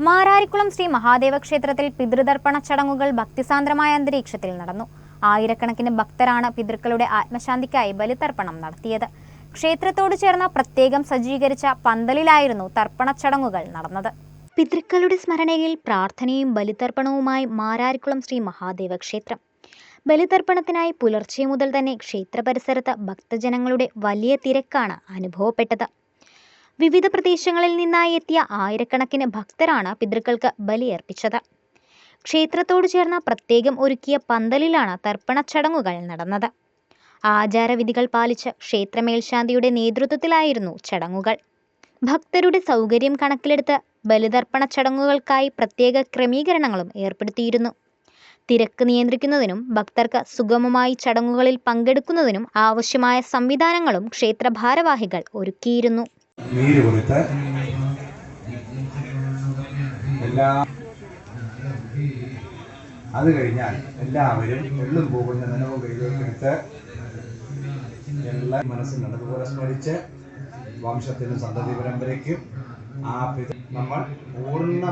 മാരാരിക്കുളം ശ്രീ മഹാദേവ ക്ഷേത്രത്തിൽ പിതൃതർപ്പണ ചടങ്ങുകൾ ഭക്തിസാന്ദ്രമായ അന്തരീക്ഷത്തിൽ നടന്നു. ആയിരക്കണക്കിന് ഭക്തരാണ് പിതൃക്കളുടെ ആത്മശാന്തിക്കായി ബലിതർപ്പണം നടത്തിയത്. ക്ഷേത്രത്തോട് ചേർന്ന പ്രത്യേകം സജ്ജീകരിച്ച പന്തലിലായിരുന്നു തർപ്പണ ചടങ്ങുകൾ നടന്നത്. പിതൃക്കളുടെ സ്മരണയിൽ പ്രാർത്ഥനയും ബലിതർപ്പണവുമായി മാരാരിക്കുളം ശ്രീ മഹാദേവ ക്ഷേത്രം. ബലിതർപ്പണത്തിനായി പുലർച്ചെ മുതൽ തന്നെ ക്ഷേത്ര പരിസരത്ത് ഭക്തജനങ്ങളുടെ വലിയ തിരക്കാണ് അനുഭവപ്പെട്ടത്. വിവിധ പ്രദേശങ്ങളിൽ നിന്നായി എത്തിയ ആയിരക്കണക്കിന് ഭക്തരാണ് പിതൃക്കൾക്ക് ബലിയർപ്പിച്ചത്. ക്ഷേത്രത്തോട് ചേർന്ന പ്രത്യേകം ഒരുക്കിയ പന്തലിലാണ് തർപ്പണ ചടങ്ങുകൾ നടന്നത്. ആചാരവിധികൾ പാലിച്ച് ക്ഷേത്രമേൽശാന്തിയുടെ നേതൃത്വത്തിലായിരുന്നു ചടങ്ങുകൾ. ഭക്തരുടെ സൗകര്യം കണക്കിലെടുത്ത് ബലിതർപ്പണ ചടങ്ങുകൾക്കായി പ്രത്യേക ക്രമീകരണങ്ങളും ഏർപ്പെടുത്തിയിരുന്നു. തിരക്ക് നിയന്ത്രിക്കുന്നതിനും ഭക്തർക്ക് സുഗമമായി ചടങ്ങുകളിൽ പങ്കെടുക്കുന്നതിനും ആവശ്യമായ സംവിധാനങ്ങളും ക്ഷേത്ര ഭാരവാഹികൾ ഒരുക്കിയിരുന്നു. അത് കഴിഞ്ഞാൽ എല്ലാവരും എള്ളും പോകുന്ന നനവും കയ്യിലേക്കെടുത്ത് എല്ലാ മനസ്സിൽ നല്ലതുപോലെ സ്മരിച്ച് വംശത്തിനും സന്തതി പരമ്പരയ്ക്കും നമ്മൾ പൂർണ്ണ